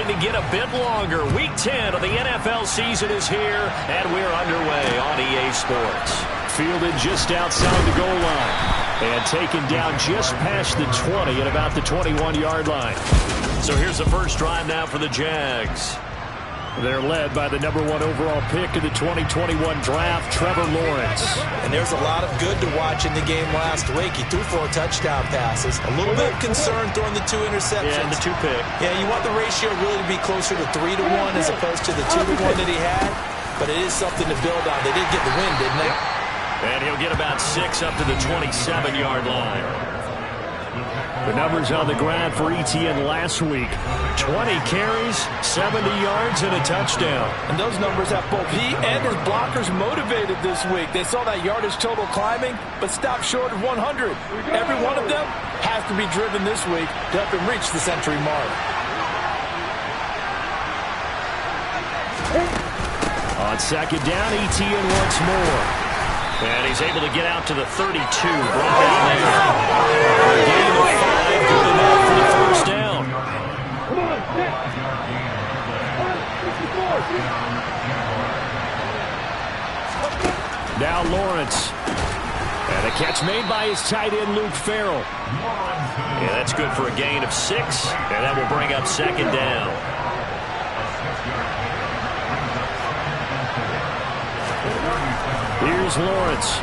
to get a bit longer. Week 10 of the NFL season is here, and we're underway on EA Sports. Fielded just outside the goal line and taken down just past the 20 at about the 21-yard line. So here's the first drive now for the Jags. They're led by the number 1 overall pick in the 2021 draft, Trevor Lawrence. And there's a lot of good to watch in the game last week. He threw 4 touchdown passes. A little bit of concern throwing the 2 interceptions. Yeah, and the 2 pick. Yeah, you want the ratio really to be closer to 3-1 as opposed to the 2-1 that he had. But it is something to build on. They did get the win, didn't they? And he'll get about 6 up to the 27-yard line. The numbers on the ground for Etienne last week. 20 carries, 70 yards, and a touchdown. And those numbers have both he and his blockers motivated this week. They saw that yardage total climbing, but stopped short of 100. Every one of them has to be driven this week to help him reach the century mark. On second down, Etienne once more. And he's able to get out to the 32. Brought down there. A gain of 5, good enough for the first down. Now Lawrence. And a catch made by his tight end, Luke Farrell. Yeah, that's good for a gain of 6. And that will bring up second down. Here's Lawrence.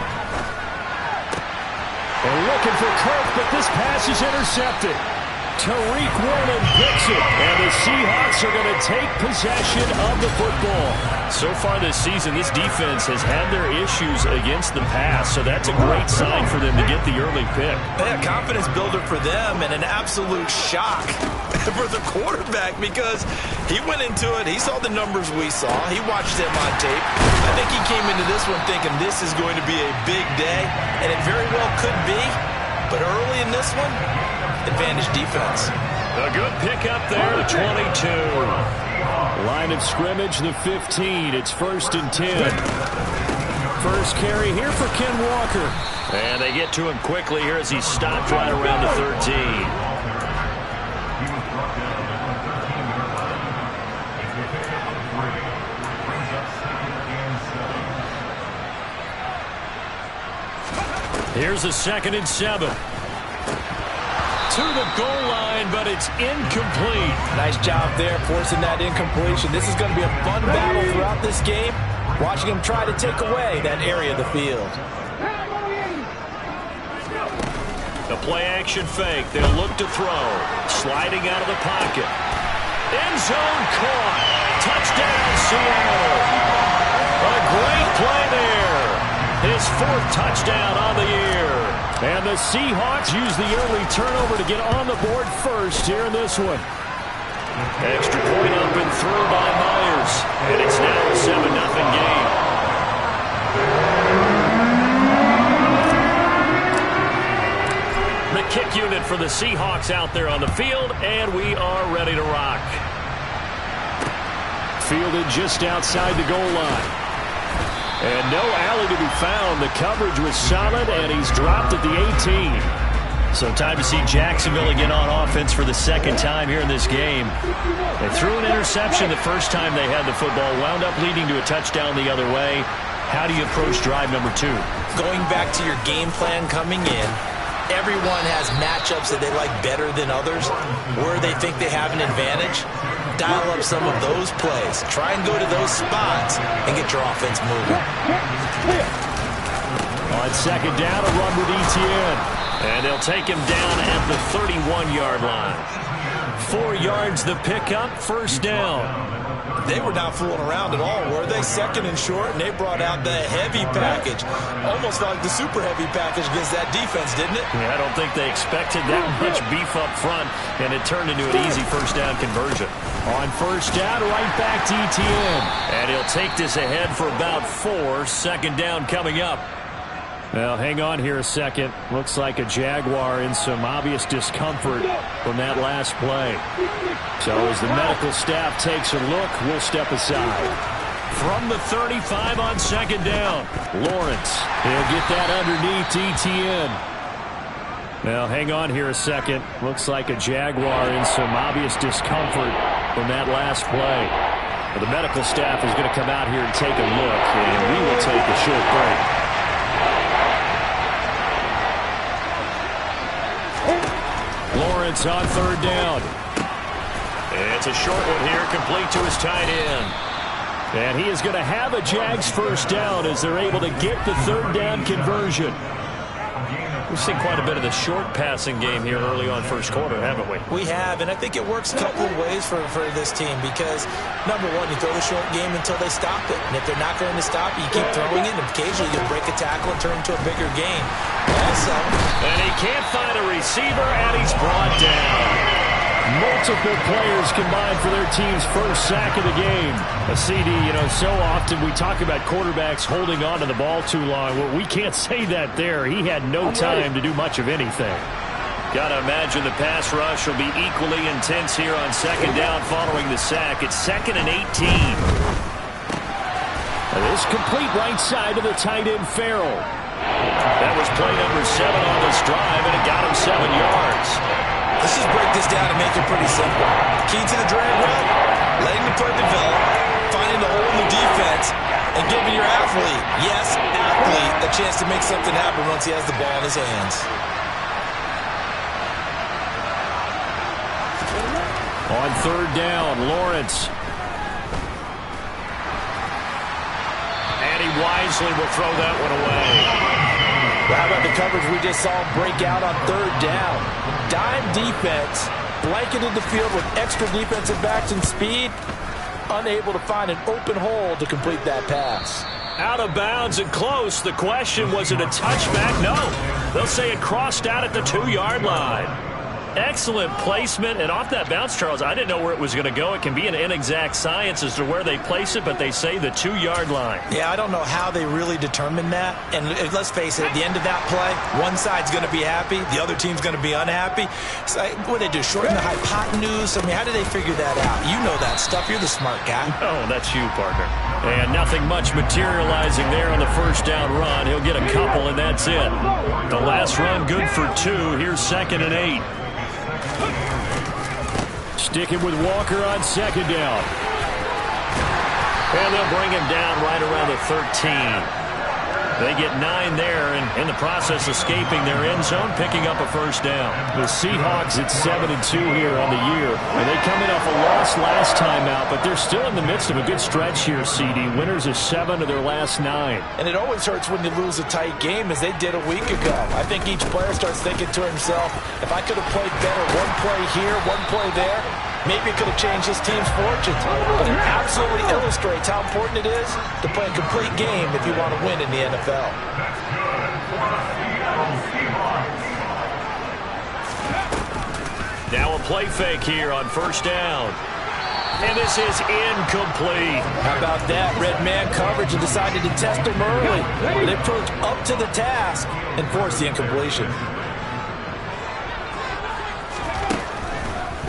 And looking for Kirk, but this pass is intercepted. Tariq Woolen picks it, and the Seahawks are going to take possession of the football. So far this season, this defense has had their issues against the pass, so that's a great sign for them to get the early pick. Yeah, confidence builder for them and an absolute shock for the quarterback because he went into it. He saw the numbers we saw. He watched them on tape. I think he came into this one thinking this is going to be a big day, and it very well could be. But early in this one, advantage defense. A good pickup there, the 22. Line of scrimmage, the 15. It's 1st and 10. First carry here for Ken Walker. And they get to him quickly here as he stopped right around the 13. Here's a 2nd and 7. To the goal line, but it's incomplete. Nice job there forcing that incompletion. This is going to be a fun battle throughout this game. Watching him try to take away that area of the field. The play-action fake. They'll look to throw. Sliding out of the pocket. End zone caught. Touchdown, Seattle. A great play there. His 4th touchdown on the year. And the Seahawks use the early turnover to get on the board first here in this one. Extra point up and through by Myers. And it's now a 7-0 game. The kick unit for the Seahawks out there on the field, and we are ready to rock. Fielded just outside the goal line. And no alley to be found. The coverage was solid, and he's dropped at the 18. So time to see Jacksonville again on offense for the 2nd time here in this game. They threw an interception the first time they had the football, wound up leading to a touchdown the other way. How do you approach drive number 2? Going back to your game plan coming in, everyone has matchups that they like better than others, where they think they have an advantage. Dial up some of those plays. Try and go to those spots and get your offense moving. On second down, a run with Etienne. And they'll take him down at the 31-yard line. 4 yards the pickup, 1st down. They were not fooling around at all, were they? 2nd and short, and they brought out the heavy package. Almost like the super heavy package against that defense, didn't it? Yeah, I don't think they expected that much beef up front, and it turned into an easy 1st down conversion. On 1st down, right back to Etienne. And he'll take this ahead for about 4. 2nd down coming up. Well, hang on here a second. Looks like a Jaguar in some obvious discomfort from that last play. So as the medical staff takes a look, we'll step aside. From the 35 on 2nd down, Lawrence. He'll get that underneath Etienne. Now, hang on here a second. Looks like a Jaguar in some obvious discomfort from that last play. Well, the medical staff is going to come out here and take a look, and we will take a short break. Lawrence on third down. It's a short one here, complete to his tight end. And he is going to have a Jags first down as they're able to get the third down conversion. We've seen quite a bit of the short passing game here early on first quarter, haven't we? We have, and I think it works a couple of ways for this team because, number one, you throw the short game until they stop it. And if they're not going to stop it, you keep throwing it, and occasionally you'll break a tackle and turn it into a bigger game. Also, and he can't find a receiver, and he's brought down. Multiple players combined for their team's first sack of the game. A CD, so often we talk about quarterbacks holding on to the ball too long. Well, we can't say that there. He had no time to do much of anything. Got to imagine the pass rush will be equally intense here on second down following the sack. It's 2nd and 18. This complete right side to the tight end, Farrell. That was play number 7 on this drive, and it got him 7 yards. Let's just break this down and make it pretty simple. Key to the drag route, letting the play develop, finding the hole in the defense, and giving your athlete, yes, athlete, a chance to make something happen once he has the ball in his hands. On third down, Lawrence. And he wisely will throw that one away. Well, how about the coverage we just saw break out on third down? Dime defense, blanketed the field with extra defensive backs and speed, unable to find an open hole to complete that pass. Out of bounds and close. The question, was it a touchback? No. They'll say it crossed out at the 2-yard line. Excellent placement, and off that bounce, Charles, I didn't know where it was going to go. It can be an inexact science as to where they place it, but they say the 2-yard line. Yeah, I don't know how they really determined that. And let's face it, at the end of that play, one side's going to be happy, the other team's going to be unhappy. So what do they do, shorten the hypotenuse? I mean, how do they figure that out? You know that stuff. You're the smart guy. Oh, that's you, partner. And nothing much materializing there on the first down run. He'll get a couple, and that's it. The last run good for 2. Here's 2nd and 8. Sticking with Walker on second down. And they'll bring him down right around the 13. They get 9 there, and in the process escaping their end zone, picking up a first down. The Seahawks at 7-2 here on the year. And they come in off a loss last time out, but they're still in the midst of a good stretch here, CD. Winners of 7 of their last 9. And it always hurts when you lose a tight game, as they did a week ago. I think each player starts thinking to himself, if I could have played better one play here, one play there, maybe it could have changed this team's fortunes. But it absolutely illustrates how important it is to play a complete game if you want to win in the NFL. Now a play fake here on first down. And this is incomplete. How about that? Red man coverage and decided to test them early. They approached up to the task and forced the incompletion.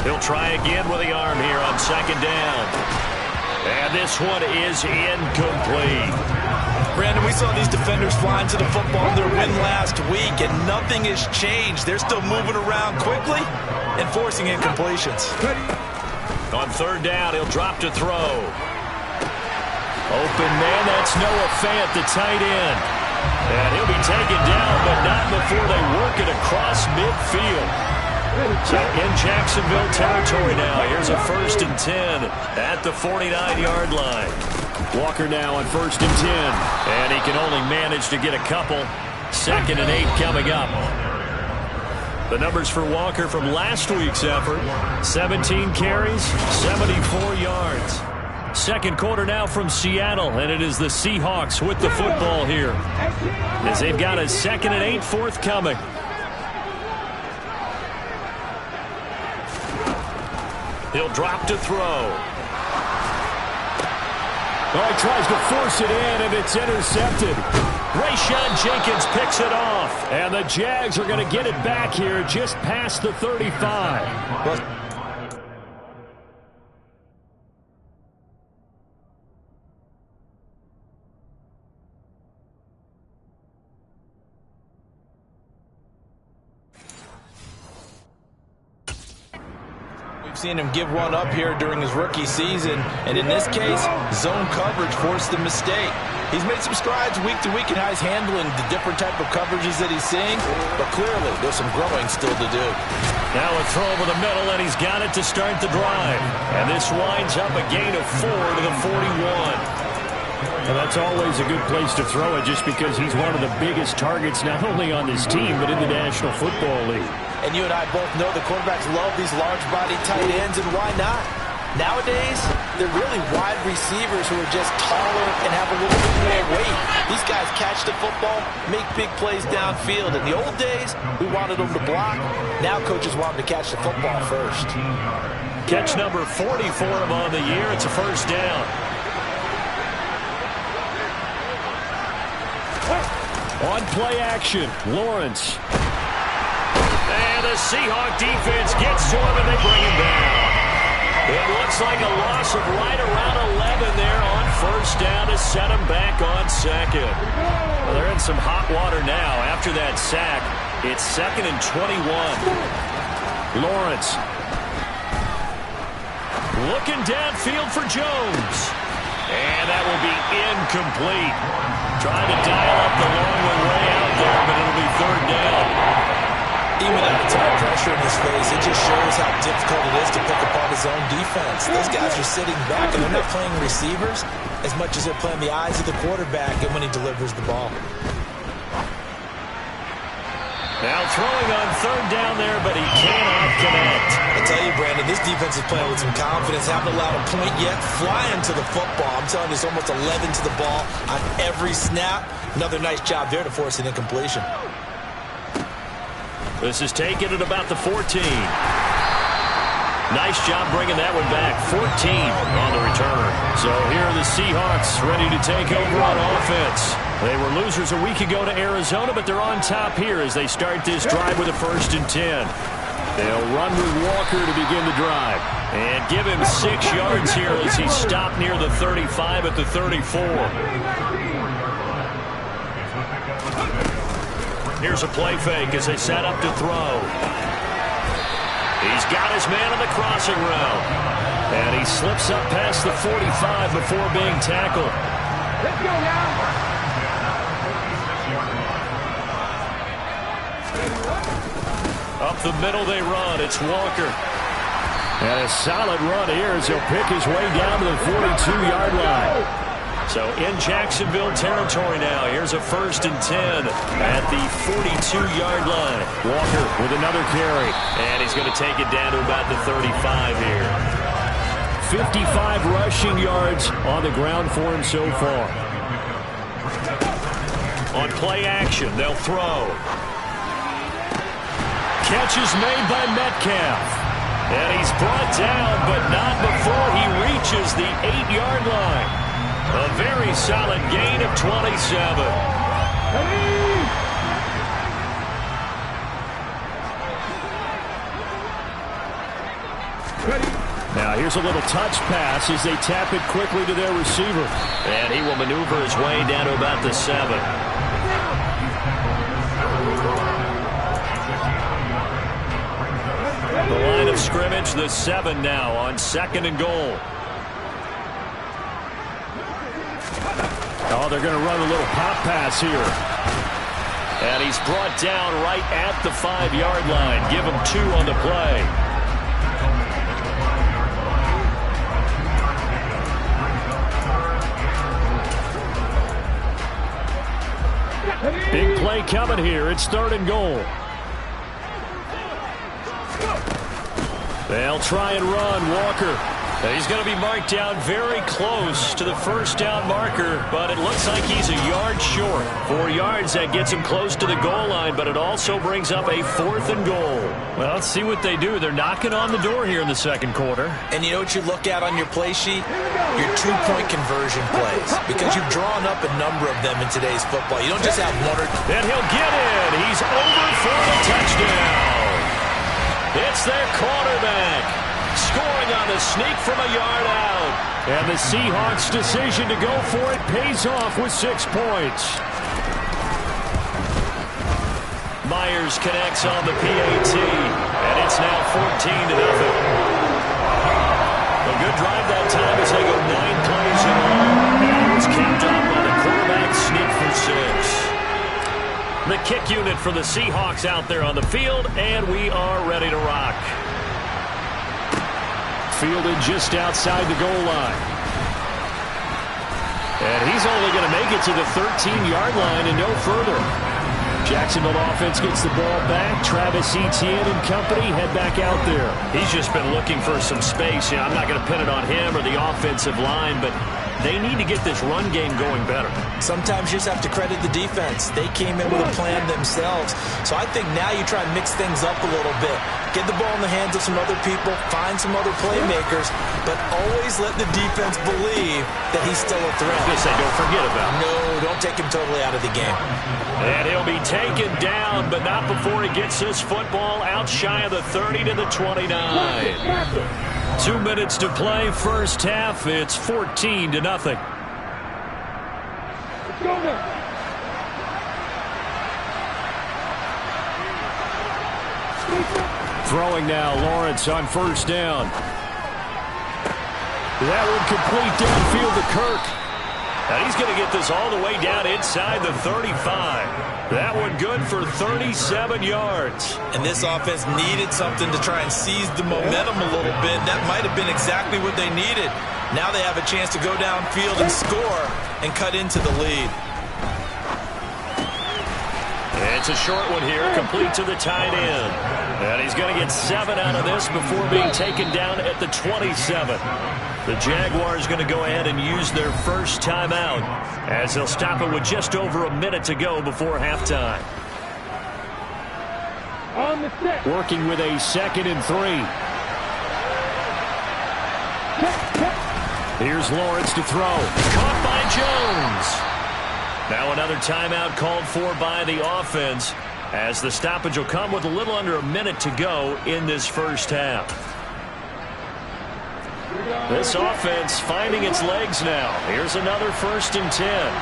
He'll try again with the arm here on second down. And this one is incomplete. Brandon, we saw these defenders flying to the football in their win last week, and nothing has changed. They're still moving around quickly and forcing incompletions. On third down, he'll drop to throw. Open man, that's Noah Fant, the tight end. And he'll be taken down, but not before they work it across midfield. So in Jacksonville territory now. Here's a 1st and 10 at the 49-yard line. Walker now on 1st and 10. And he can only manage to get a couple. 2nd and 8 coming up. The numbers for Walker from last week's effort: 17 carries, 74 yards. Second quarter now from Seattle, and it is the Seahawks with the football here, as they've got a 2nd and 8 forthcoming. He'll drop to throw. Oh, he tries to force it in, and it's intercepted. Rayshon Jenkins picks it off. And the Jags are going to get it back here just past the 35. We've seen him give one up here during his rookie season, and in this case, zone coverage forced the mistake. He's made some strides week to week in how he's handling the different type of coverages that he's seeing, but clearly there's some growing still to do. Now a throw over the middle, and he's got it to start the drive. And this winds up a gain of 4 to the 41. And that's always a good place to throw it just because he's one of the biggest targets not only on this team but in the National Football League. And you and I both know the quarterbacks love these large-body tight ends, and why not? Nowadays, they're really wide receivers who are just taller and have a little bit more weight. These guys catch the football, make big plays downfield. In the old days, we wanted them to block. Now coaches want them to catch the football first. Catch number 40 for him on the year. It's a first down. On play action, Lawrence. And the Seahawk defense gets to him, and they bring him down. It looks like a loss of right around 11 there on first down to set him back on second. Well, they're in some hot water now. After that sack, it's 2nd and 21. Lawrence. Looking downfield for Jones. And that will be incomplete. Trying to dial up the long way out there, but it'll be third down. Even at the time pressure in his face, it just shows how difficult it is to pick apart his own defense. Those guys are sitting back, and they're not playing receivers as much as they're playing the eyes of the quarterback and when he delivers the ball. Now throwing on third down there, but he cannot connect. I tell you, Brandon, this defense is playing with some confidence. Haven't allowed a point yet. Flying to the football. I'm telling you, it's almost 11 to the ball on every snap. Another nice job there to force an incompletion. This is taken at about the 14. Nice job bringing that one back. 14 on the return. So here are the Seahawks ready to take over on offense. They were losers a week ago to Arizona, but they're on top here as they start this drive with a 1st and 10. They'll run with Walker to begin the drive. And give him 6 yards here as he stopped near the 35 at the 34. Here's a play fake as they set up to throw. He's got his man on the crossing route. And he slips up past the 45 before being tackled. Let's go now. Up the middle they run. It's Walker. And a solid run here as he'll pick his way down to the 42-yard line. So in Jacksonville territory now. Here's a 1st and 10 at the 42-yard line. Walker with another carry. And he's going to take it down to about the 35 here. 55 rushing yards on the ground for him so far. On play action, they'll throw. Catch is made by Metcalf. And he's brought down, but not before he reaches the 8-yard line. A very solid gain of 27. Now here's a little touch pass as they tap it quickly to their receiver. And he will maneuver his way down to about the 7. The line of scrimmage, the 7 now on 2nd and goal. Oh, they're going to run a little pop pass here. And he's brought down right at the 5-yard line. Give him 2 on the play. Big play coming here. It's 3rd and goal. They'll try and run. Walker. He's going to be marked down very close to the 1st down marker, but it looks like he's a yard short. 4 yards, that gets him close to the goal line, but it also brings up a 4th and goal. Well, let's see what they do. They're knocking on the door here in the 2nd quarter. And you know what you look at on your play sheet? Your 2-point conversion plays, because you've drawn up a number of them in today's football. You don't just have one or two. And he'll get in. He's over for the touchdown. It's their quarterback. Scoring on the sneak from a yard out. And the Seahawks' decision to go for it pays off with 6 points. Myers connects on the PAT, and it's now 14-0. drive that time as they go 9 plays in all. And it was capped off by the quarterback sneak for 6. The kick unit for the Seahawks out there on the field, and we are ready to rock. Fielded just outside the goal line. And he's only going to make it to the 13-yard line and no further. Jacksonville offense gets the ball back. Travis Etienne and company head back out there. He's just been looking for some space. I'm not going to pin it on him or the offensive line, but they need to get this run game going better. Sometimes you just have to credit the defense. They came in with a plan themselves. So I think now you try and mix things up a little bit. Get the ball in the hands of some other people, find some other playmakers, but always let the defense believe that he's still a threat. I say don't forget about him. No, don't take him totally out of the game. And he'll be taken down, but not before he gets this football out shy of the 30 to the 29. 2 minutes to play, first half. It's 14-0. Throwing now, Lawrence on first down. That one complete downfield to Kirk. And he's going to get this all the way down inside the 35. That one good for 37 yards. And this offense needed something to try and seize the momentum a little bit. That might have been exactly what they needed. Now they have a chance to go downfield and score and cut into the lead. It's a short one here, complete to the tight end. And he's going to get 7 out of this before being taken down at the 27. The Jaguars going to go ahead and use their first timeout as they'll stop it with just over a minute to go before halftime. Working with a 2nd and 3. Here's Lawrence to throw. Caught by Jones. Now another timeout called for by the offense as the stoppage will come with a little under a minute to go in this first half. This offense finding its legs now. Here's another 1st and 10.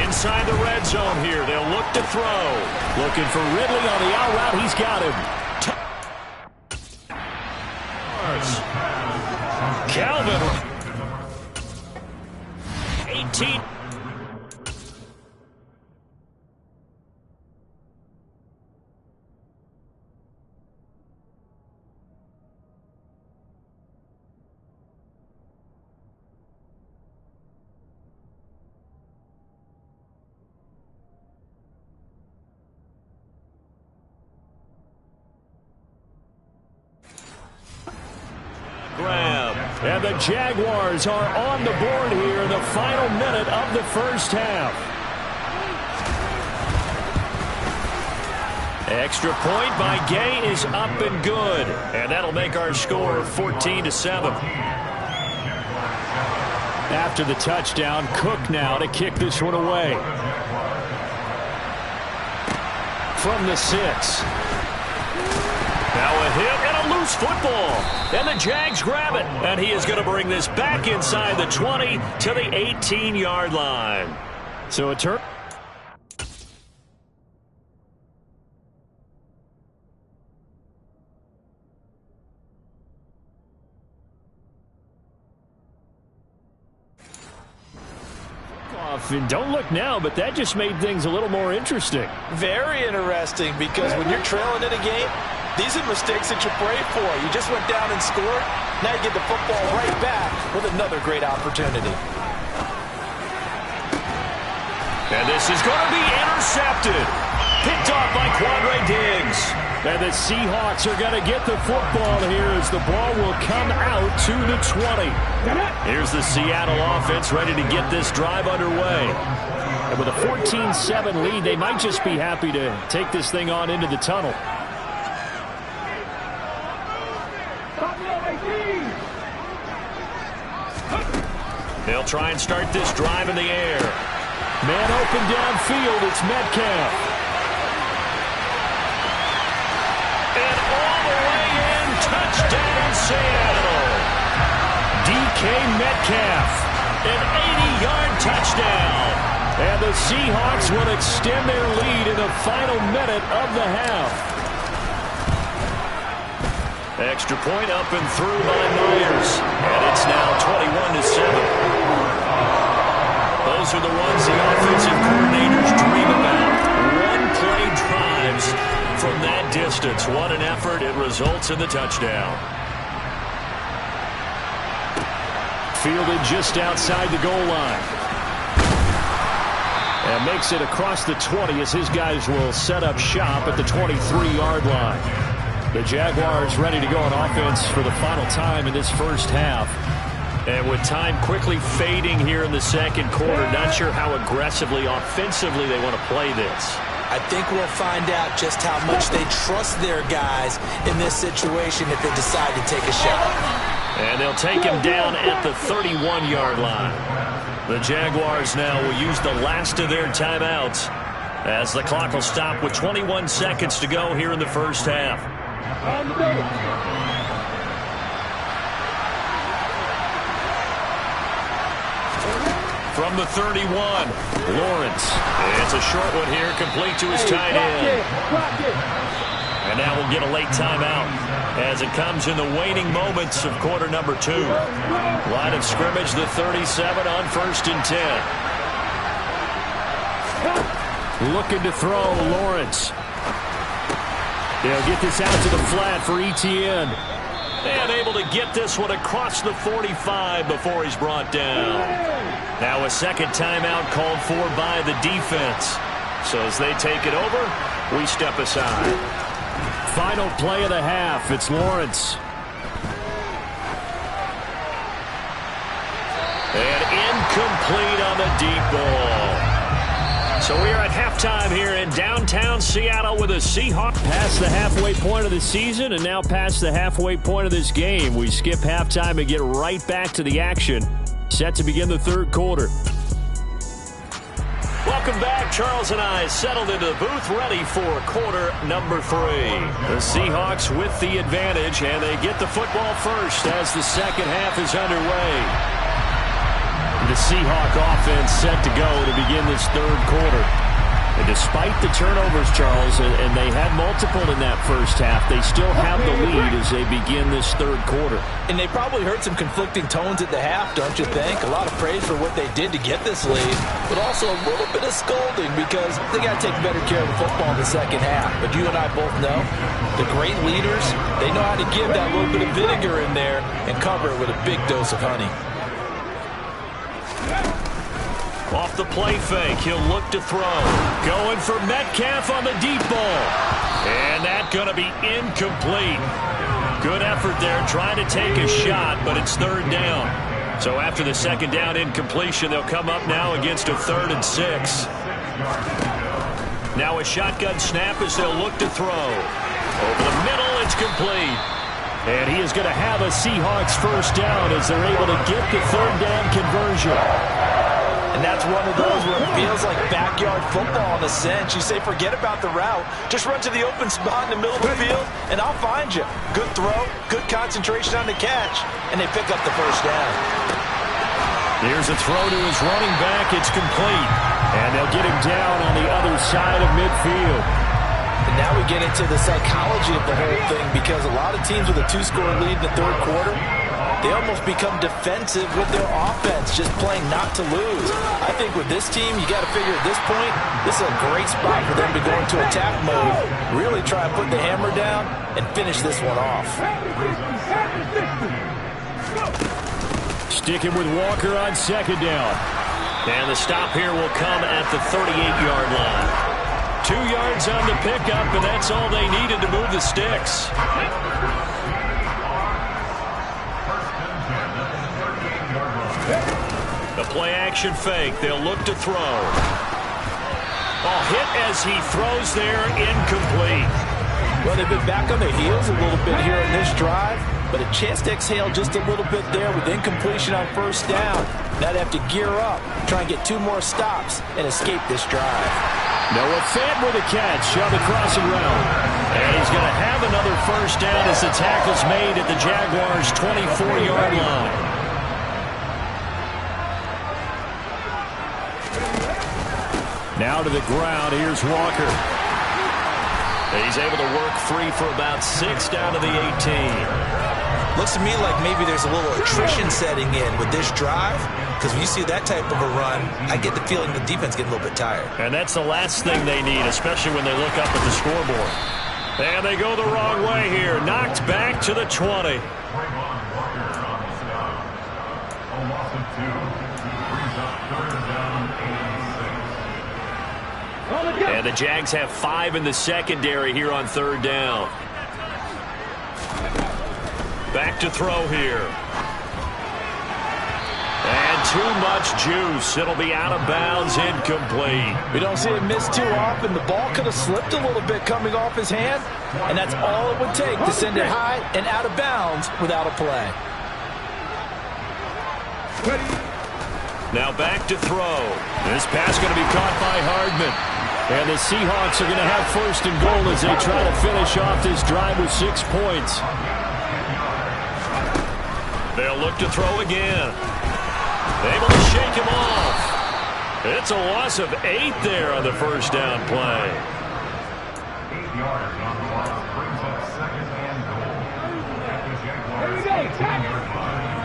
Inside the red zone here. They'll look to throw. Looking for Ridley on the out route. He's got him. Calvin. 18. And the Jaguars are on the board here in the final minute of the first half. Extra point by Gay is up and good. And that'll make our score 14-7. After the touchdown, Cook now to kick this one away. From the 6. Now a hit and a loose football. And the Jags grab it. And he is going to bring this back inside the 20 to the 18-yard line. So a turn. And don't look now, but that just made things a little more interesting. Very interesting, because when you're trailing in a game, these are mistakes that you pray for. You just went down and scored. Now you get the football right back with another great opportunity. And this is going to be intercepted. Picked off by Quandre Diggs. And the Seahawks are going to get the football here as the ball will come out to the 20. Here's the Seattle offense ready to get this drive underway. And with a 14-7 lead, they might just be happy to take this thing on into the tunnel. They'll try and start this drive in the air. Man open downfield, it's Metcalf. And all the way in, touchdown Seattle. DK Metcalf, an 80-yard touchdown. And the Seahawks will extend their lead in the final minute of the half. Extra point up and through by Myers. And it's now 21-7. Those are the ones the offensive coordinators dream about. One-play drives from that distance. What an effort. It results in the touchdown. Fielded just outside the goal line. And makes it across the 20 as his guys will set up shop at the 23-yard line. The Jaguars ready to go on offense for the final time in this first half. And with time quickly fading here in the second quarter, not sure how aggressively, offensively they want to play this. I think we'll find out just how much they trust their guys in this situation if they decide to take a shot. And they'll take him down at the 31-yard line. The Jaguars now will use the last of their timeouts as the clock will stop with 21 seconds to go here in the first half. From the 31, Lawrence. It's a short one here, complete to his tight end. And now we'll get a late timeout as it comes in the waning moments of quarter number 2. Line of scrimmage, the 37 on 1st and 10. Looking to throw, Lawrence. They'll get this out to the flat for Etienne. And able to get this one across the 45 before he's brought down. Now a second timeout called for by the defense. So as they take it over, we step aside. Final play of the half. It's Lawrence. And incomplete on the deep ball. So we are at halftime here in downtown Seattle with a Seahawks. Past the halfway point of the season and now past the halfway point of this game. We skip halftime and get right back to the action. Set to begin the third quarter. Welcome back. Charles and I settled into the booth ready for quarter number 3. The Seahawks with the advantage, and they get the football first as the second half is underway. The Seahawk offense set to go to begin this third quarter. And despite the turnovers, Charles, and they had multiple in that first half, they still have the lead as they begin this third quarter. And they probably heard some conflicting tones at the half, don't you think? A lot of praise for what they did to get this lead, but also a little bit of scolding because they got to take better care of the football in the second half. But you and I both know the great leaders, they know how to give that little bit of vinegar in there and cover it with a big dose of honey. Off the play fake, he'll look to throw. Going for Metcalf on the deep ball. And that's going to be incomplete. Good effort there, trying to take a shot, but it's third down. So after the second down incompletion, they'll come up now against a 3rd and 6. Now a shotgun snap as they'll look to throw. Over the middle, it's complete. And he is going to have a Seahawks first down as they're able to get the third down conversion. And that's one of those where it feels like backyard football in a sense. You say, forget about the route. Just run to the open spot in the middle of the field, and I'll find you. Good throw, good concentration on the catch, and they pick up the first down. There's a throw to his running back. It's complete. And they'll get him down on the other side of midfield. And now we get into the psychology of the whole thing because a lot of teams with a 2-score lead in the third quarter, they almost become defensive with their offense, just playing not to lose. I think with this team, you got to figure at this point, this is a great spot for them to go into attack mode, really try and put the hammer down and finish this one off. Sticking with Walker on second down. And the stop here will come at the 38-yard line. 2 yards on the pickup, and that's all they needed to move the sticks. The play-action fake. They'll look to throw. Ball hit as he throws there, incomplete. Well, they've been back on their heels a little bit here in this drive, but a chance to exhale just a little bit there with incompletion on first down. Now they have to gear up, try and get 2 more stops, and escape this drive. Noah Fant with a catch on the crossing route. And he's going to have another first down as the tackle's made at the Jaguars' 24-yard line. Now to the ground. Here's Walker. He's able to work free for about 6 down to the 18. Looks to me like maybe there's a little attrition setting in with this drive, because when you see that type of a run, I get the feeling the defense getting a little bit tired. And that's the last thing they need, especially when they look up at the scoreboard. And they go the wrong way here. Knocked back to the 20. And the Jags have 5 in the secondary here on 3rd down. Back to throw here. And too much juice. It'll be out of bounds, incomplete. We don't see it miss too often. The ball could have slipped a little bit coming off his hand, and that's all it would take to send it high and out of bounds without a play. Now back to throw. This pass going to be caught by Hardman. And the Seahawks are going to have 1st and goal as they try to finish off this drive with 6 points. They'll look to throw again. Able to shake him off. It's a loss of 8 there on the 1st down play. 8 yards on the loss brings up 2nd and goal at the Jaguars 18-yard line.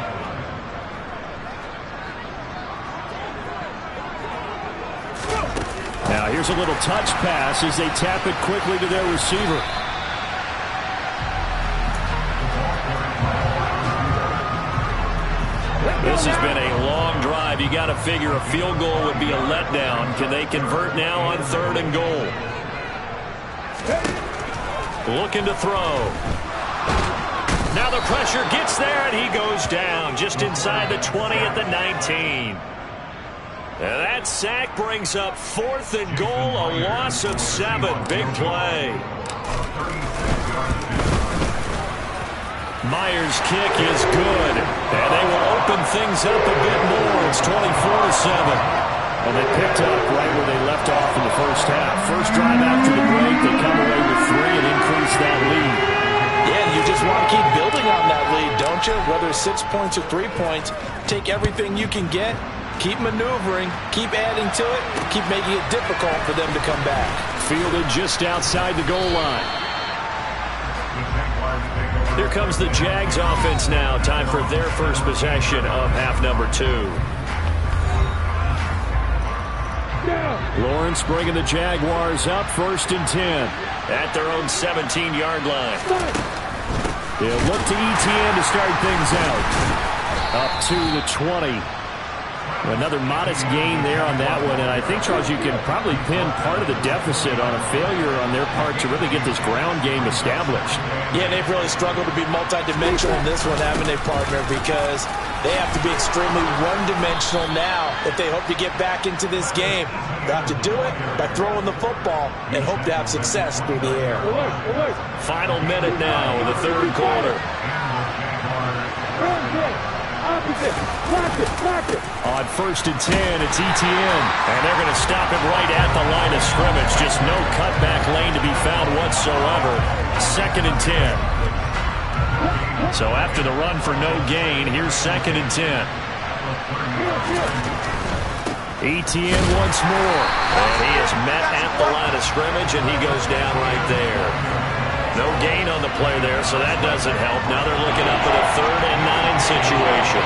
Now here's a little touch pass as they tap it quickly to their receiver. This has been a long drive. You got to figure a field goal would be a letdown. Can they convert now on 3rd and goal? Looking to throw. Now the pressure gets there, and he goes down just inside the 20 at the 19. And that sack brings up 4th and goal, a loss of 7. Big play. Myers' kick is good, and they will open things up a bit more. It's 24-7. And they picked up right where they left off in the 1st half. First drive after the break, they come away with 3 and increase that lead. Yeah, you just want to keep building on that lead, don't you? Whether it's 6 points or 3 points, take everything you can get. Keep maneuvering, keep adding to it, keep making it difficult for them to come back. Fielded just outside the goal line. Here comes the Jags offense now. Time for their first possession of half number 2. Lawrence bringing the Jaguars up 1st and 10. At their own 17-yard line. They'll look to ETN to start things out. Up to the 20. Another modest gain there on that one, and I think, Charles, you can probably pin part of the deficit on a failure on their part to really get this ground game established. Yeah, they've really struggled to be multidimensional in this one, haven't they, partner? Because they have to be extremely one-dimensional now if they hope to get back into this game. They have to do it by throwing the football and hope to have success through the air. Final minute now in the 3rd quarter. On 1st and 10, it's ETN. And they're going to stop him right at the line of scrimmage. Just no cutback lane to be found whatsoever. 2nd and 10. So after the run for no gain, here's 2nd and 10. ETN once more. And he is met at the line of scrimmage, and he goes down right there. No gain on the play there, so that doesn't help. Now they're looking up at a 3rd and 9 situation.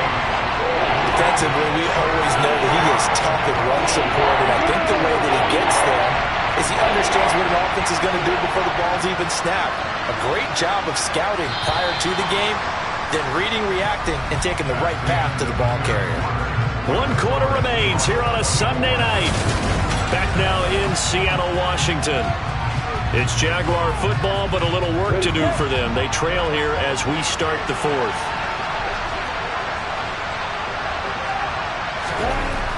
Defensively, we always know that he is tough and run support, and I think the way that he gets there is he understands what an offense is going to do before the ball's even snapped. A great job of scouting prior to the game, then reading, reacting, and taking the right path to the ball carrier. 1 quarter remains here on a Sunday night. Back now in Seattle, Washington. It's Jaguar football, but a little work to do for them. They trail here as we start the 4th.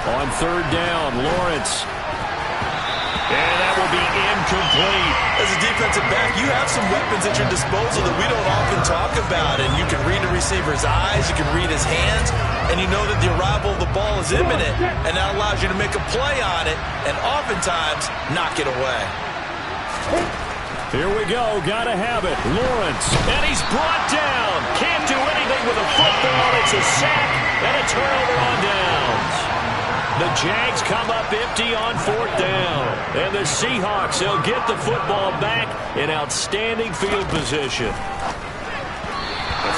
On 3rd down, Lawrence. And that will be incomplete. As a defensive back, you have some weapons at your disposal that we don't often talk about. And you can read the receiver's eyes, you can read his hands, and you know that the arrival of the ball is imminent. And that allows you to make a play on it and oftentimes knock it away. Here we go. Gotta have it. Lawrence. And he's brought down. Can't do anything with a football. It's a sack and a turnover on downs. The Jags come up empty on 4th down. And the Seahawks, they'll get the football back in outstanding field position.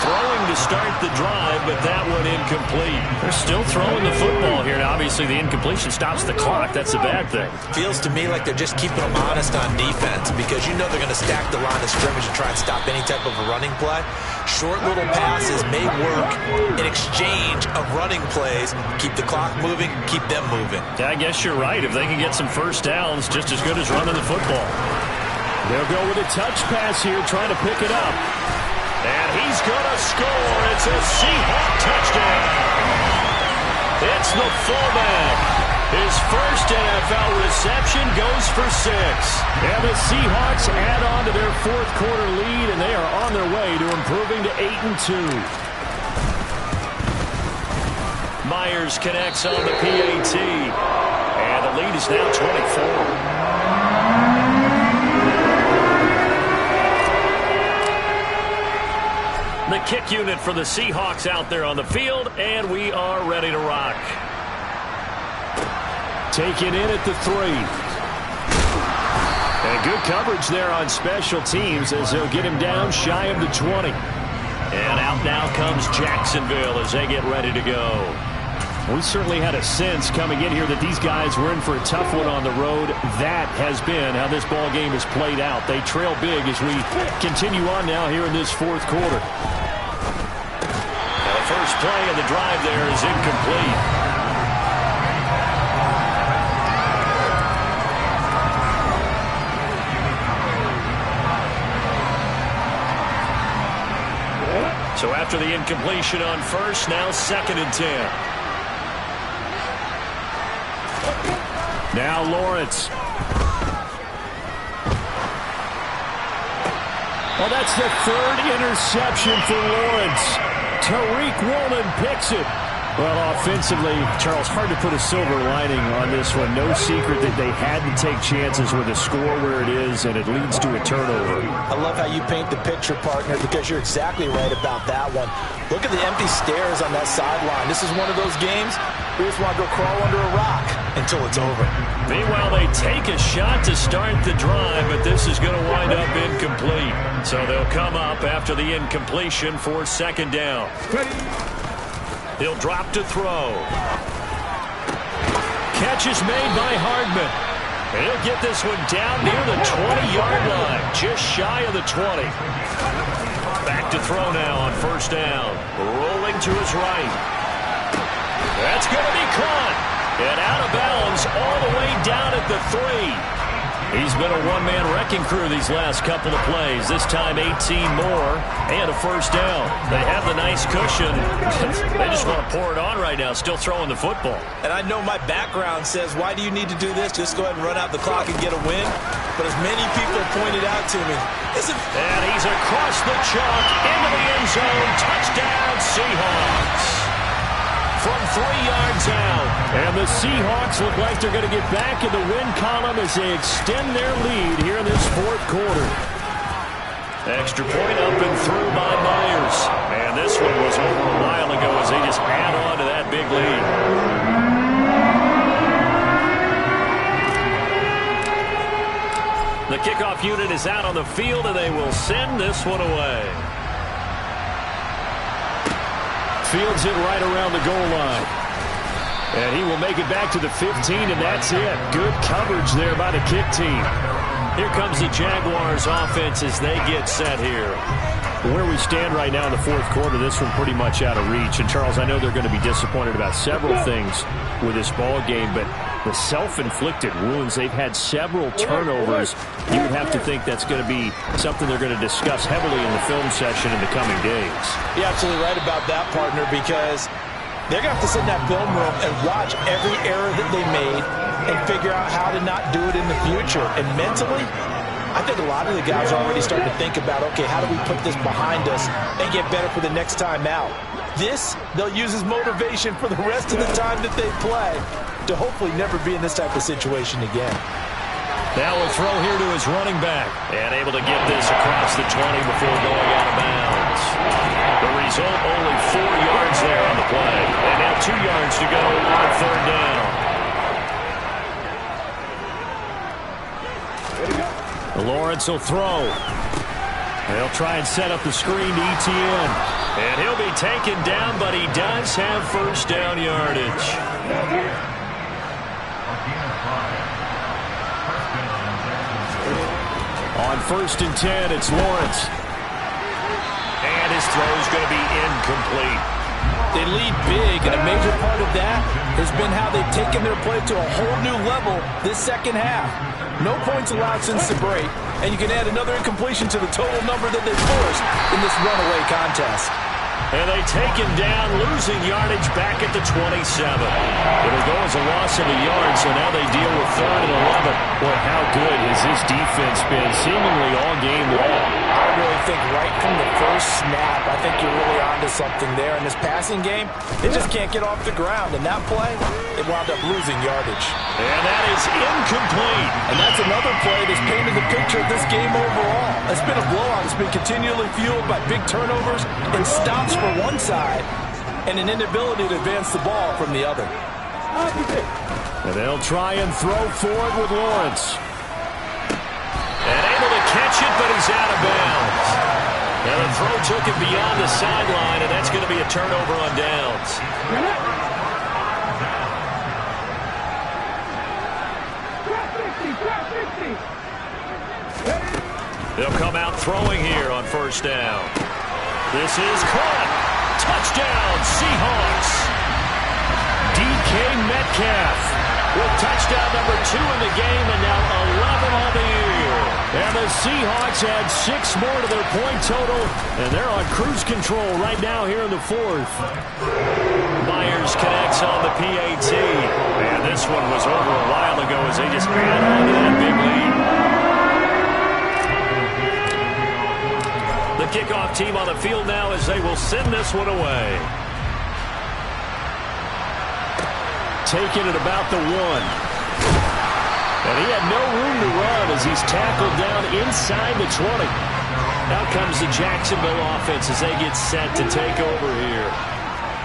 Throwing to start the drive, but that one incomplete. They're still throwing the football here. Now, obviously, the incompletion stops the clock. That's a bad thing. Feels to me like they're just keeping them honest on defense because you know they're going to stack the line of scrimmage and try and stop any type of a running play. Short little passes may work in exchange of running plays. Keep the clock moving, keep them moving. Yeah, I guess you're right. If they can get some first downs, just as good as running the football. They'll go with a touch pass here, trying to pick it up. And he's going to score. It's a Seahawk touchdown. It's the fullback. His first NFL reception goes for 6. And the Seahawks add on to their 4th quarter lead, and they are on their way to improving to 8-2. Myers connects on the PAT. And the lead is now 24. The kick unit for the Seahawks out there on the field, and we are ready to rock. Taken in at the 3. And good coverage there on special teams as they'll get him down shy of the 20. And out now comes Jacksonville as they get ready to go. We certainly had a sense coming in here that these guys were in for a tough one on the road. That has been how this ball game has played out. They trail big as we continue on now here in this 4th quarter. Now the first play of the drive there is incomplete. So after the incompletion on first, now 2nd and 10. Now Lawrence. Well, that's the 3rd interception for Lawrence. Tariq Woolen picks it. Well, offensively, Charles, hard to put a silver lining on this one. No secret that they had to take chances with a score where it is, and it leads to a turnover. I love how you paint the picture, partner, because you're exactly right about that one. Look at the empty stairs on that sideline. This is one of those games we just want to go crawl under a rock until it's over. Meanwhile, they take a shot to start the drive, but this is going to wind up incomplete. So they'll come up after the incompletion for 2nd down. He'll drop to throw. Catch is made by Hardman. He'll get this one down near the 20-yard line, just shy of the 20. Back to throw now on 1st down. Rolling to his right. That's going to be caught. And out of bounds all the way down at the 3. He's been a one-man wrecking crew these last couple of plays. This time 18 more and a 1st down. They have the nice cushion. They just want to pour it on right now, still throwing the football. And I know my background says, why do you need to do this? Just go ahead and run out the clock and get a win. But as many people pointed out to me, and he's across the chalk into the end zone. Touchdown, Seahawks. From 3 yards out. And the Seahawks look like they're going to get back in the win column as they extend their lead here in this 4th quarter. Extra point up and through by Myers. And this one was over a while ago as they just add on to that big lead. The kickoff unit is out on the field, and they will send this one away. Fields it right around the goal line. And he will make it back to the 15, and that's it. Good coverage there by the kick team. Here comes the Jaguars offense as they get set here. Where we stand right now in the 4th quarter, this one pretty much out of reach. And, Charles, I know they're going to be disappointed about several things with this ball game, but the self-inflicted wounds, they've had several turnovers. You would have to think that's going to be something they're going to discuss heavily in the film session in the coming days. You're absolutely right about that, partner, because they're going to have to sit in that film room and watch every error that they made and figure out how to not do it in the future. And mentally, I think a lot of the guys are already starting to think about, okay, how do we put this behind us and get better for the next time out? This, they'll use as motivation for the rest of the time that they play to hopefully never be in this type of situation again. Now we'll throw here to his running back. And able to get this across the 20 before going out of bounds. The result, only 4 yards there on the play. And now 2 yards to go on 3rd down. Lawrence will throw. They'll try and set up the screen to Etienne. And he'll be taken down, but he does have first down yardage. On 1st and 10, it's Lawrence. And his throw's going to be incomplete. They lead big, and a major part of that has been how they've taken their play to a whole new level this second half. No points allowed since the break, and you can add another incompletion to the total number that they forced in this runaway contest. And they take him down, losing yardage back at the 27. It'll go as a loss of a yard, so now they deal with 3rd and 11. Boy, how good has this defense been seemingly all game long? I really think right from the first snap, I think you're really onto something there. In this passing game, they just can't get off the ground. And that play, they wound up losing yardage. And that is incomplete. And that's another play that's painted the picture of this game overall. It's been a blowout. It's been continually fueled by big turnovers and stops for one side and an inability to advance the ball from the other. And they'll try and throw forward with Lawrence. And able to catch it, but he's out of bounds. Now the throw took him beyond the sideline, and that's going to be a turnover on downs. They'll come out throwing here on 1st down. This is caught. Touchdown, Seahawks. DK Metcalf with touchdown number 2 in the game, and now 11 on the year. And the Seahawks add 6 more to their point total, and they're on cruise control right now here in the 4th. Myers connects on the PAT. And this one was over a while ago as they just add on to that big lead. The kickoff team on the field now as they will send this one away. Taking it about the 1. And he had no room to run as he's tackled down inside the 20. Out comes the Jacksonville offense as they get set to take over here.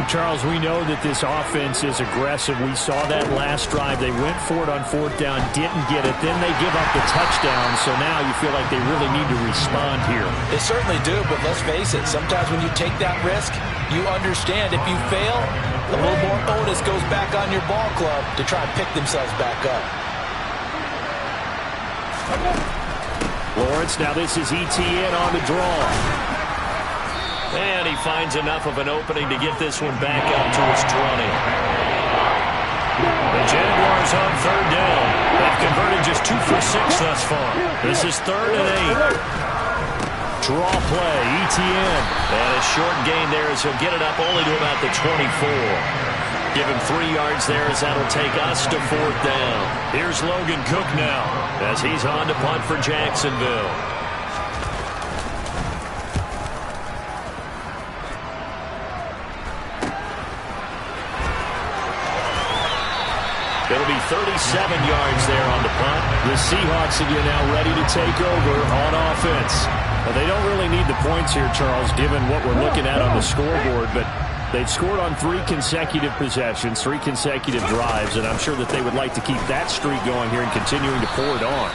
Charles, we know that this offense is aggressive. We saw that last drive. They went for it on 4th down, didn't get it. Then they give up the touchdown. So now you feel like they really need to respond here. They certainly do, but let's face it. Sometimes when you take that risk, you understand if you fail, a little more onus goes back on your ball club to try and pick themselves back up. Lawrence, now this is Etienne on the draw. And he finds enough of an opening to get this one back up to his 20. The Jaguars on 3rd down. They've converted just 2 for 6 thus far. This is 3rd and 8. Draw play, Etienne. And a short gain there as he'll get it up only to about the 24. Give him 3 yards there as that'll take us to 4th down. Here's Logan Cook now as he's on to punt for Jacksonville. It'll be 37 yards there on the punt. The Seahawks again now ready to take over on offense. Well, they don't really need the points here, Charles, given what we're looking at on the scoreboard, but they've scored on 3 consecutive possessions, 3 consecutive drives, and I'm sure that they would like to keep that streak going here and continuing to pour it on.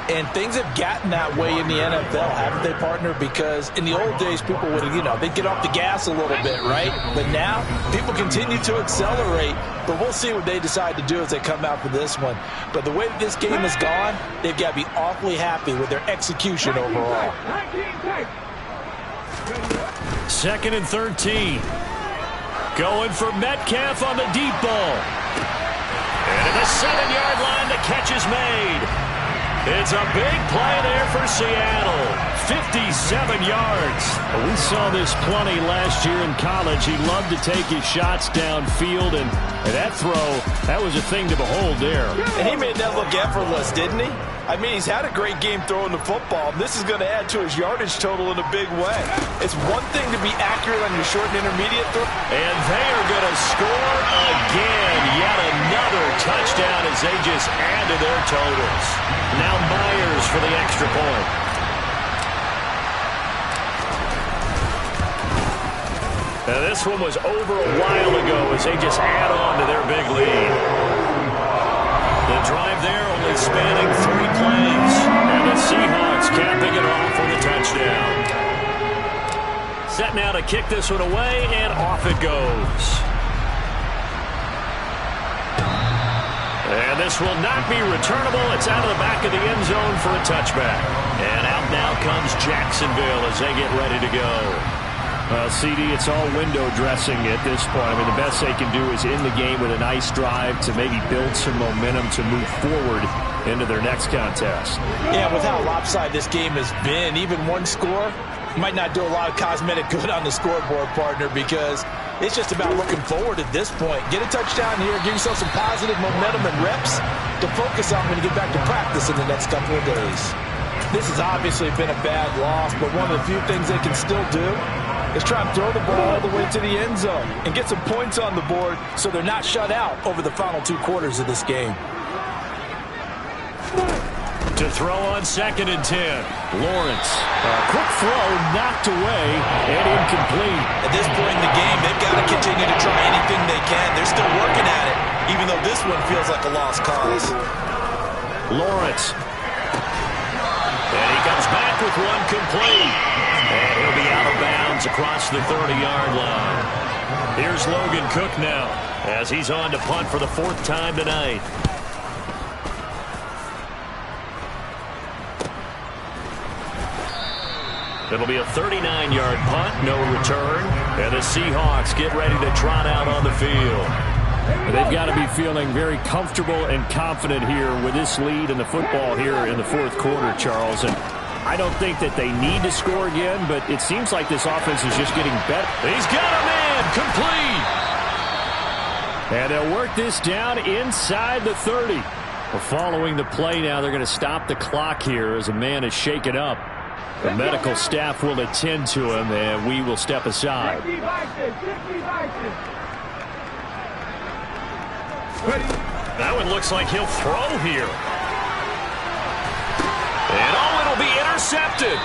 And things have gotten that way in the NFL, haven't they, partner? Because in the old days, people would, they'd get off the gas a little bit, right? But now, people continue to accelerate. But we'll see what they decide to do as they come out for this one. But the way that this game has gone, they've got to be awfully happy with their execution overall. 2nd and 13. Going for Metcalf on the deep ball. And at the 7-yard line, the catch is made. It's a big play there for Seattle. 57 yards. We saw this plenty last year in college. He loved to take his shots downfield, and that throw, that was a thing to behold there. And he made that look effortless, didn't he? I mean, he's had a great game throwing the football. This is going to add to his yardage total in a big way. It's one thing to be accurate on your short and intermediate throw. And they are going to score again. Yet another touchdown as they just add to their totals. Now Myers for the extra point. Now this one was over a while ago as they just add on to their big lead. The drive there only spanning 3 plays. And the Seahawks capping it off with a touchdown. Set now to kick this one away, and off it goes. And this will not be returnable. It's out of the back of the end zone for a touchback. And out now comes Jacksonville as they get ready to go. CD, it's all window dressing at this point. I mean, the best they can do is in the game with a nice drive to maybe build some momentum to move forward into their next contest. Yeah, with how lopsided this game has been, even one score might not do a lot of cosmetic good on the scoreboard, partner, because it's just about looking forward at this point. Get a touchdown here, give yourself some positive momentum and reps to focus on when you get back to practice in the next couple of days. This has obviously been a bad loss, but one of the few things they can still do is try and throw the ball all the way to the end zone and get some points on the board so they're not shut out over the final 2 quarters of this game. To throw on 2nd and 10. Lawrence, quick throw, knocked away, and incomplete. At this point in the game, they've got to continue to try anything they can. They're still working at it, even though this one feels like a lost cause. Lawrence. And he comes back with one complete. And he'll be out of bounds across the 30-yard line. Here's Logan Cook now as he's on to punt for the 4th time tonight. It'll be a 39-yard punt, no return. And the Seahawks get ready to trot out on the field. They've got to be feeling very comfortable and confident here with this lead in the football here in the 4th quarter, Charles. And I don't think that they need to score again, but it seems like this offense is just getting better. He's got a man, complete. And they'll work this down inside the 30. Well, following the play now, they're going to stop the clock here as a man is shaken up. The medical staff will attend to him, and we will step aside. That one looks like he'll throw here. And it'll be intercepted.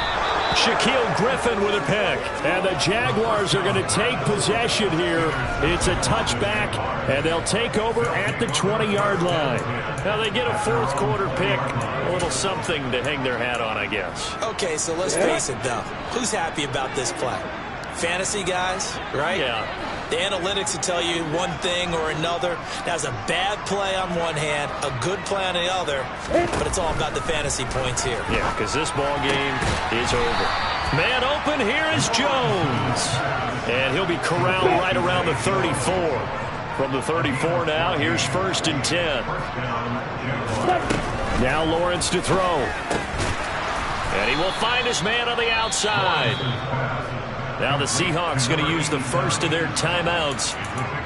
Shaquille Griffin with a pick. And the Jaguars are going to take possession here. It's a touchback, and they'll take over at the 20-yard line. Now they get a 4th quarter pick. A little something to hang their hat on, I guess. Okay, so let's face it, though. Who's happy about this play? Fantasy guys, right? Yeah. The analytics will tell you one thing or another. That's a bad play on one hand, a good play on the other, but it's all about the fantasy points here. Yeah, because this ball game is over. Man open, here is Jones. And he'll be corralled right around the 34. From the 34 now, here's 1st and 10. Now Lawrence to throw. And he will find his man on the outside. Now the Seahawks going to use the first of their timeouts.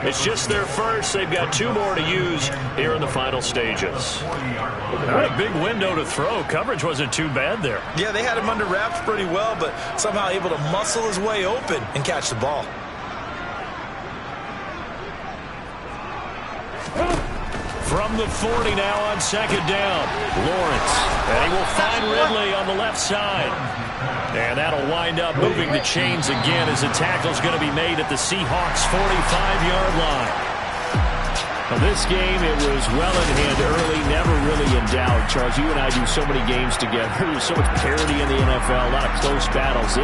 It's just their first. They've got 2 more to use here in the final stages. Not a big window to throw. Coverage wasn't too bad there. Yeah, they had him under wraps pretty well, but somehow able to muscle his way open and catch the ball. From the 40 now on 2nd down. Lawrence. And he will find Ridley on the left side. And that'll wind up moving the chains again as the tackle's going to be made at the Seahawks' 45-yard line. Now this game, it was well in hand early, never really in doubt. Charles, you and I do so many games together. There's so much parity in the NFL, a lot of close battles.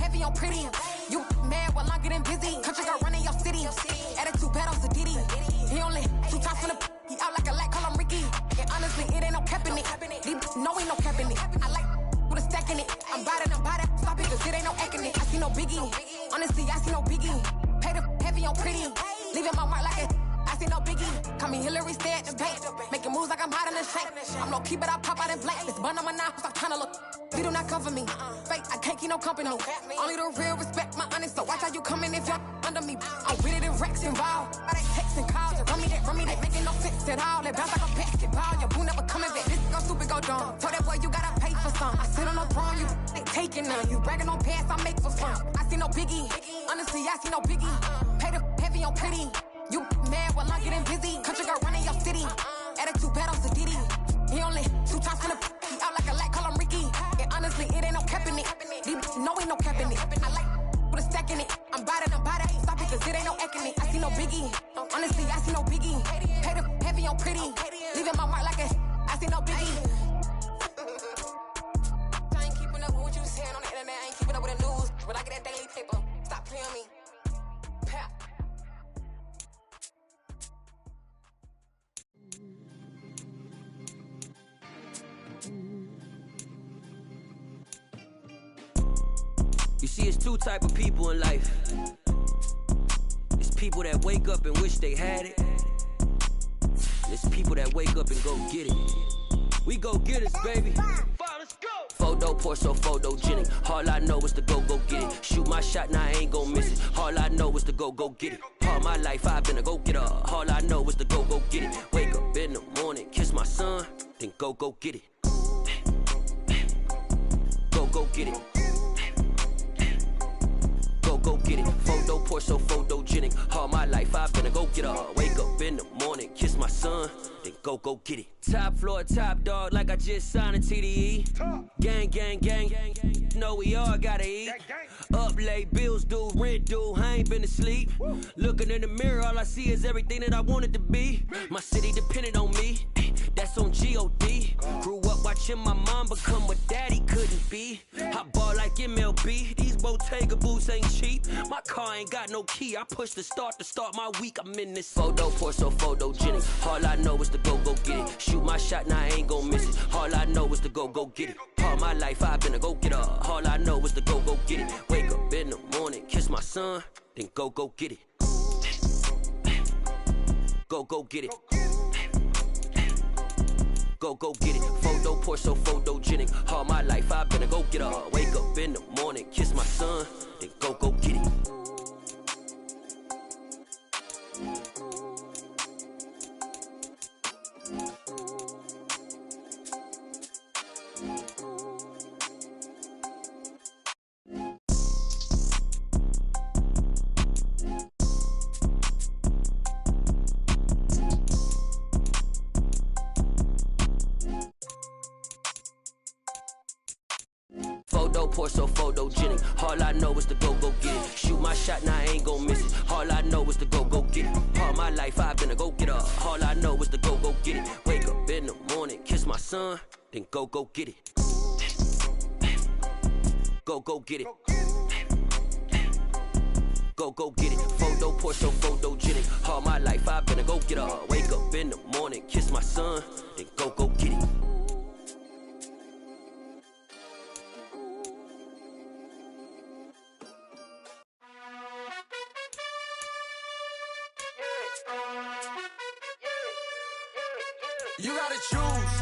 Heavy on pretty. You mad while I'm getting busy. Country girl running your city. I'm body, stop it, cause it ain't no acting it. I see no biggie, honestly, I see no biggie. Pay the heavy on pretty, leaving my mark like it. I see no biggie, call me Hillary, stay at the bank. Making moves like I'm hot in the shank. I'm low key, but I pop out in blank. This bun on my knife, stop trying to look. They do not come for me. Fake, I can't keep no company. Only the real respect my honest, so watch how you coming if you're under me. I'm with it in Rex involved. By they texting calls, just run me that, making no sense at all. They bounce like a basketball, your boo never coming back. This go stupid, go dumb. Told that boy you gotta pay for some. I sit on the throne, you ain't taking none. You bragging on past, I make for fun. I see no biggie, honestly, I see no biggie. Pay the heavy on pretty. You mad while I'm getting busy. Country girl running your city. Attitude bad on Sadidi. He only 2 times from the he out like a light, call him Ricky. And honestly, it ain't no cap in it. No, ain't no cap in it. I like put a stack in it. I'm body, stop it, cause it ain't no acting it. I see no biggie. Honestly, I see no biggie. Pay the heavy on pretty. Leaving my mark like a I see no biggie. I ain't keeping up with what you saying on the internet. I ain't keeping up with the news. But I get that daily paper. Stop playing me. Pap. You see, it's 2 type of people in life. It's people that wake up and wish they had it. It's people that wake up and go get it. We go get it, baby. Photo poor, so photogenic. All I know is to go get it. Shoot my shot, now I ain't gon' miss it. All I know is to go get it. All my life I've been a go-getter. All I know is to go get it. Wake up in the morning, kiss my son, then go get it. Go get it. Go get it. Photo poor, so photogenic. All my life I've been a go-getter. Wake up in the morning, kiss my son, then go get it. Top floor, top dog, like I just signed a TDE. Gang. Know we all gotta eat. Up late, bills due, rent due, I ain't been asleep. Looking in the mirror, all I see is everything that I wanted to be. My city depended on me, that's on G.O.D. Grew up watching my mom become what daddy couldn't be. I ball like MLB, these Bottega boots ain't cheap. My car ain't got no key, I push the start to start my week. I'm in this photo poor, so photogenic. All I know is to go get it. Shoot my shot, now I ain't gon' miss it. All I know is to go get it. All my life I've been a go-getter. All I know is to go get it. Wake up in the morning, kiss my son, then go get it. Go get it. Go get it. Photo poor, so photogenic. All my life I've been a go-getter. Wake up in the morning, kiss my son, then go get it. Photo poor, so photogenic. All I know is to go get it. Shoot my shot, now I ain't gon' miss it. All I know is to go get it. All my life I've been a go-getter. All I know is to go get it. Wake up in the morning, kiss my son, then go get it. Go get it. Go get it. Photo poor, so photogenic. All my life I've been a go-getter. Wake up in the morning, kiss my son, then go get it. You gotta choose.